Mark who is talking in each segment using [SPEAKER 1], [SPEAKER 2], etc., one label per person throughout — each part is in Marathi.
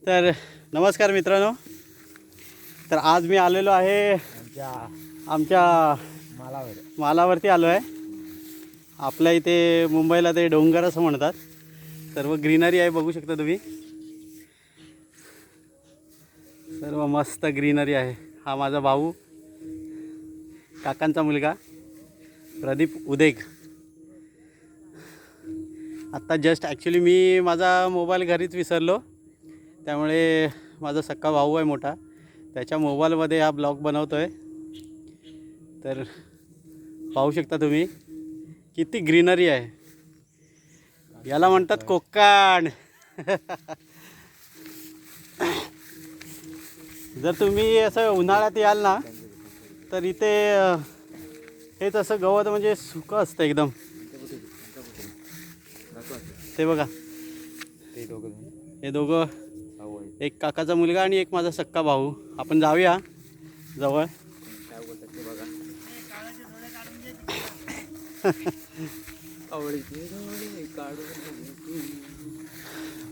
[SPEAKER 1] तर नमस्कार मित्रांनो. तर आज मी आलेलो आहे आमच्या मालावरती आलो आहे. आपल्या इथे मुंबईला ते डोंगर असं म्हणतात. सर्व ग्रीनरी आहे, बघू शकता तुम्ही. सर्व मस्त ग्रीनरी आहे. हा माझा भाऊ, काकांचा मुलगा प्रदीप उदेक. आत्ता जस्ट ॲक्च्युली मी माझा मोबाईल घरीच विसरलो, त्यामुळे माझा सक्का भाऊ आहे मोठा, त्याच्या मोबाईलमध्ये हा ब्लॉग बनवतो आहे. तर पाहू शकता तुम्ही किती ग्रीनरी आहे. याला म्हणतात कोकण. जर तुम्ही असं उन्हाळ्यात याल ना, तर इथे हेच असं गवत म्हणजे सुकं असतं एकदम. ते बघा, हे दोघं, एक काकाचा मुलगा आणि एक माझा सक्का भाऊ. आपण जाऊया जवळ.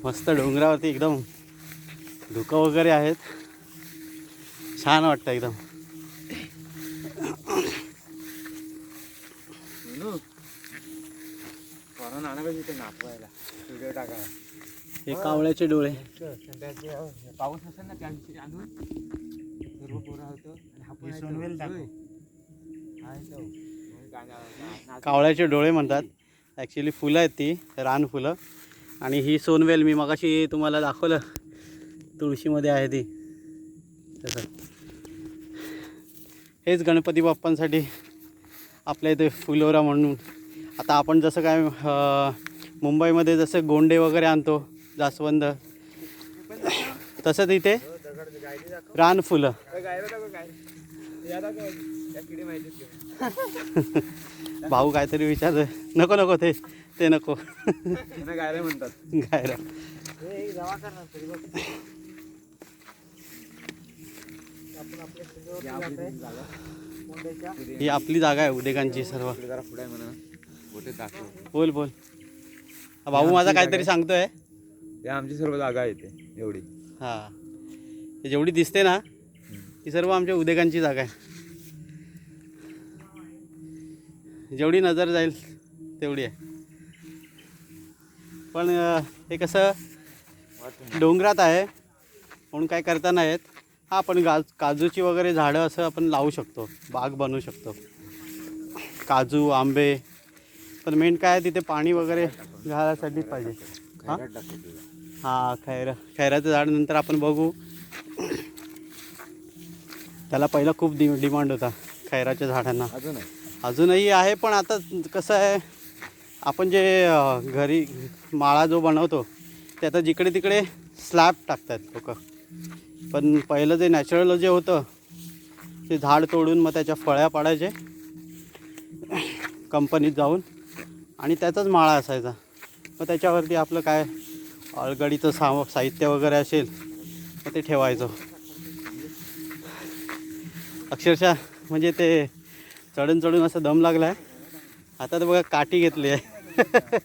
[SPEAKER 1] मस्त डोंगरावरती एकदम धुकं वगैरे आहेत. छान वाटतं एकदम. हे कावळ्याचे डोळे.
[SPEAKER 2] पाऊस असेल ना त्या दिवशी आणून सर्व पोरं होतं
[SPEAKER 1] कावळ्याचे डोळे म्हणतात. ॲक्च्युली फुलं आहेत, ती रान फुलं. आणि ही सोनवेल, मी मगाशी तुम्हाला दाखवलं, तुळशीमध्ये आहे ती. तसं हेच गणपती बाप्पांसाठी आपल्या इथे फुलोरा म्हणून. आता आपण जसं काय मुंबईमध्ये जसं गोंडे वगैरे आणतो, जास्वंद, तसंच इथे रान फुलं. भाऊ काहीतरी विचारतोय. नको नको, ते नको.
[SPEAKER 2] गायला म्हणतात.
[SPEAKER 1] गायरा. ही आपली जागा आहे उदेकांची सर्व. बोल बोल. भाऊ माझा काहीतरी सांगतोय.
[SPEAKER 2] ते आमची सर्व जागा आहे ते एवढी.
[SPEAKER 1] हां, जेवढी दिसते ना ती सर्व आमच्या उदेकांची जागा आहे. जेवढी नजर जाईल तेवढी आहे. पण हे कसं डोंगरात आहे म्हणून काय करता नाही येत. हां, पण काजूची वगैरे झाडं असं आपण लावू शकतो, बाग बनवू शकतो, काजू, आंबे. पण मेन काय, तिथे पाणी वगैरे घालायसाठीच पाहिजे. हां हां, खैराचं झाड नंतर आपण बघू. त्याला पहिला खूप डिमांड होता खैराच्या झाडांना. अजूनही आहे, पण आता कसं आहे, आपण जे घरी माळा जो बनवतो ते आता जिकडे तिकडे स्लॅब टाकतात लोक. पण पहिलं जे नॅचरल जे होतं ते झाड तोडून मग त्याच्या फळ्या पाडायचे कंपनीत जाऊन, आणि त्याचाच माळा असायचा. मग त्याच्यावरती आपलं काय अळगडीचं साहित्य वगैरे असेल तर ते ठेवायचं. अक्षरशः म्हणजे ते चढून चढून असं दम लागला आहे. आता तर बघा काठी घेतली आहे.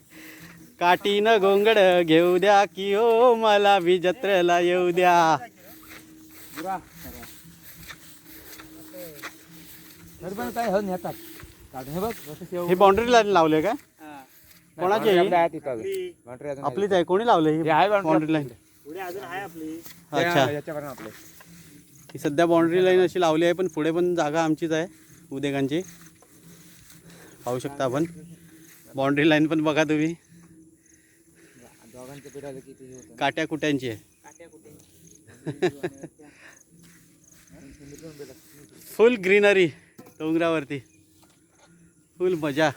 [SPEAKER 1] काठीनं गोंगड घेऊ द्या की हो, मला बी जत्रेला येऊ द्या. ही बाउंड्री लाईन लावली का? कोणाची आहे? आपलीच आहे. कोणी लावलं ही बाउंड्री लाईन? अच्छा, ही सध्या बाउंड्री लाईन अशी लावली आहे, पण पुढे पण जागा आमचीच आहे उदेकांची. पाहू शकता आपण. बाउंड्री लाईन पण बघा तुम्ही, काट्या कुट्यांची आहे. फुल ग्रीनरी डोंगरावरती, फुल मजा.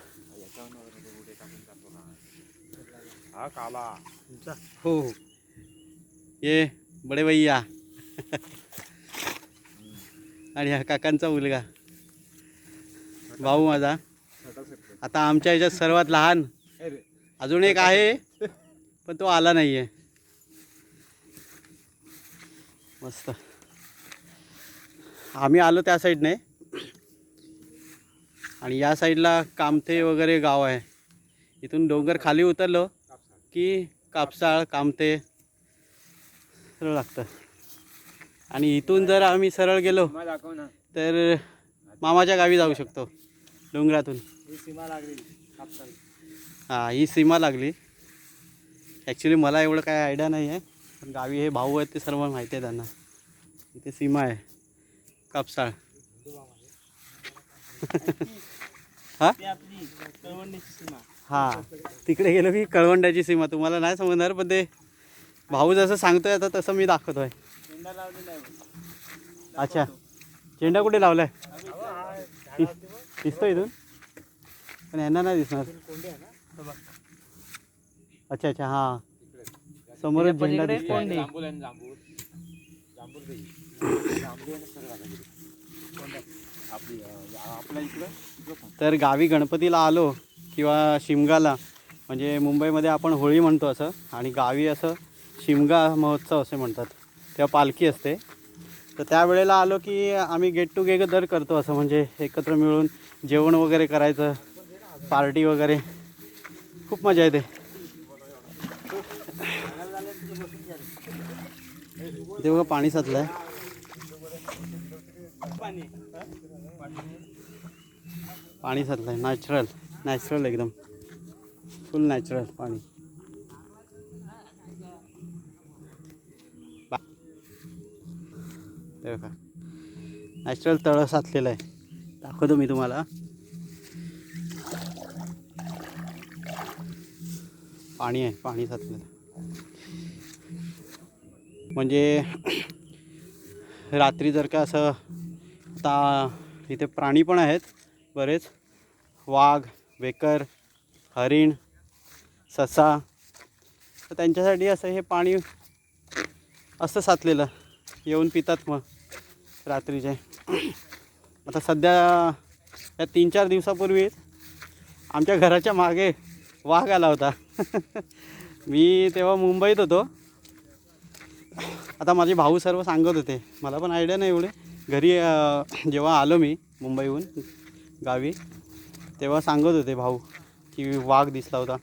[SPEAKER 1] हो, ये बडे भैया. आणि हा काकांचा मुलगा, भाऊ माझा. आता आमच्या ह्याच्यात सर्वात लहान अजून एक आहे, पण तो आला नाही आहे. मस्त. आम्ही आलो त्या साईडने, आणि या साईडला कामथे वगैरे गाव आहे. इथून डोंगर खाली उतरलो की कापसाळ, कामथे सरळ लागतं. आणि इथून जर आम्ही सरळ गेलो
[SPEAKER 2] सीमा दाखव ना.
[SPEAKER 1] तर मामाच्या गावी जाऊ शकतो डोंगरातून.
[SPEAKER 2] ही सीमा लागली कापसाला.
[SPEAKER 1] हां, ही सीमा लागली. ॲक्च्युली मला एवढं काय आयडिया नाही आहे, पण गावी हे भाऊ आहेत ते सर्व माहिती आहे त्यांना. इथे सीमा आहे कापसाळ. हां
[SPEAKER 2] ती आपली कळवंडीची सीमा.
[SPEAKER 1] हां, तिकडे गेलो की कळवंड्याची सीमा. तुम्हाला नाही समजणार, पण ते भाऊ जसं सांगतोय आता तसं मी दाखवतोय.
[SPEAKER 2] झेंडा लावलेला आहे बघ.
[SPEAKER 1] अच्छा, झेंडा कुठे लावलाय? दिसतो इथून, पण यांना नाही दिसणार.
[SPEAKER 2] कोंडे आहे ना तो बघ.
[SPEAKER 1] अच्छा अच्छा, हां, समोरच झेंडा दिसतो.
[SPEAKER 2] जांभूळ आहे ना, जांभूळ. जांभूळ दे. जांभूळ आहे ना सरळ आता गेली. कोंडे आपली आपल्या इकडं.
[SPEAKER 1] तर गावी गणपतीला आलो किंवा शिमगाला, म्हणजे मुंबईमध्ये आपण होळी म्हणतो असं, आणि गावी असं शिमगा महोत्सव असे म्हणतात, तेव्हा पालखी असते. तर त्यावेळेला आलो की आम्ही गेट टुगेदर करतो, असं म्हणजे एकत्र मिळून जेवण वगैरे करायचं, पार्टी वगैरे, खूप मजा येते. इथे बघा पाणी साचलं आहे. पाणी साचलं आहे, नॅचरल एकदम, फुल नॅचरल पाणी. ते बघा नॅचरल तळं साचलेलं आहे, दाखवतो मी तुम्हाला. पाणी आहे, पाणी साचलेलं. म्हणजे रात्री जर का असं, आता इथे प्राणी पण आहेत बरेच, वाघ, वेकर, हरिण, ससा, तर त्यांच्यासाठी असं हे पाणी असं साचलेलं येऊन पितात मग रात्रीचे. आता सध्या या 3-4 दिवसापूर्वी आमच्या घराच्या मागे वाघ आला होता. मी तेव्हा मुंबईत होतो. आता माझे भाऊ सर्व सांगत होते, मला पण आयडिया नाही एवढे. घरी जेव्हा आलो मी मुंबईहून गावी, तेव्हा सांगत होते भाऊ की वाघ दिसला होता.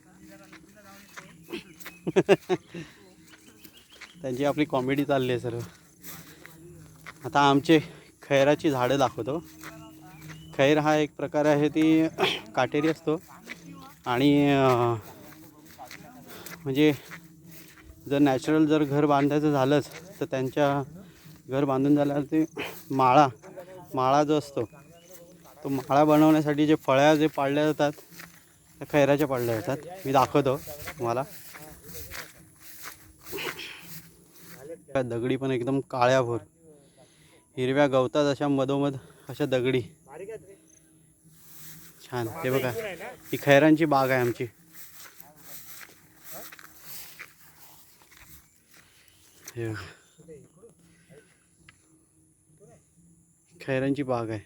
[SPEAKER 1] त्यांची आपली कॉमेडी चालली आहे सर्व. आता आमचे खैराची झाडं दाखवतो. खैर हा एक प्रकार आहे, ती काटेरी असतो, आणि म्हणजे जर नॅचरल जर घर बांधायचं झालंच तर त्यांच्या घर बांधून झाल्यावर ते माळा जो असतो, तो माळा बनवण्यासाठी जे फळ्या जे पाडल्या जातात त्या खैराच्या पाडल्या जातात. मी दाखवतो तुम्हाला. दगडी पण एकदम काळ्याभोर, हिरव्या गवतात अशा मधोमध अशा दगडी, छान. हे बघा, ही खैरांची बाग आहे आमची. हे बघा, खैरांची बाग आहे.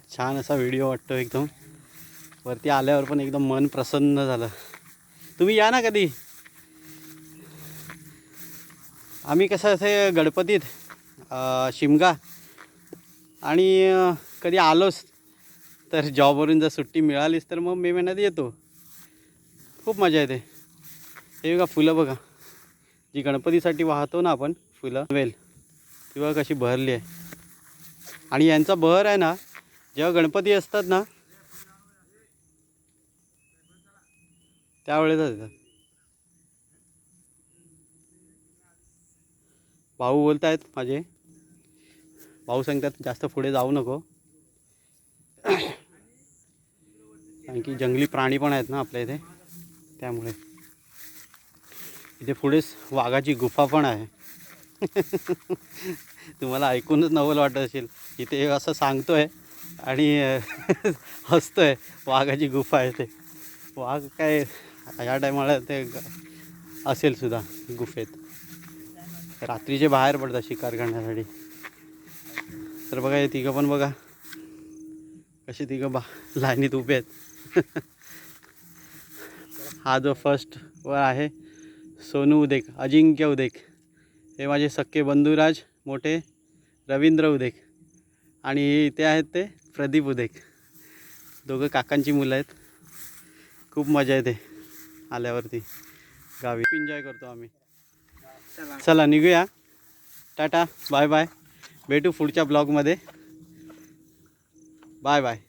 [SPEAKER 1] छान असा व्हिडिओ वाटतो एकदम. वरती आल्यावर पण एकदम मन प्रसन्न झालं. तुम्ही या ना कधी. आम्ही कसं असे गणपतीत शिमगा, आणि कधी आलोच तर जॉबवरून जर सुट्टी मिळालीच तर मग मे महिन्यात येतो. खूप मजा येते. हे बघा फुलं बघा, जी गणपतीसाठी वाहतो ना आपण फुलं, वेल, ती बघा कशी बहरली आहे. आणि यांचा बहर आहे ना, जेव्हा गणपती असतात ना त्यावेळेसच येतात. भाऊ बोलत आहेत माझे, भाऊ सांगतात जास्त पुढे जाऊ नको, कारण की जंगली प्राणी पण आहेत ना आपल्या इथे, त्यामुळे. इथे पुढेच वाघाची गुफा पण आहे. तुम्हाला ऐकूनच नवल वाटत असेल, इथे असं सांगतोय आणि हसतोय. वाघाची गुफा आहे ते. वाघ काय या टायमाला ते असेल सुद्धा गुफेत. रात्रीचे बाहेर पडतात शिकार करण्यासाठी. तर बघा हे तिघं पण बघा कसे तिघं लाईनीत उभे आहेत. हा जो फर्स्ट वर आहे सोनू उदेक, अजिंक्य उदेक, हे माझे सक्के बंधुराज मोठे रवींद्र उदेक आणि इथे आहेत ते प्रदीप उदेक, दोघं काकांची मुलं आहेत. खूप मजा येते आल्यावरती गावी, एन्जॉय करतो आम्ही. चला निघूया, टाटा बाय बाय, भेटू पुढच्या ब्लॉगमध्ये. Bye bye.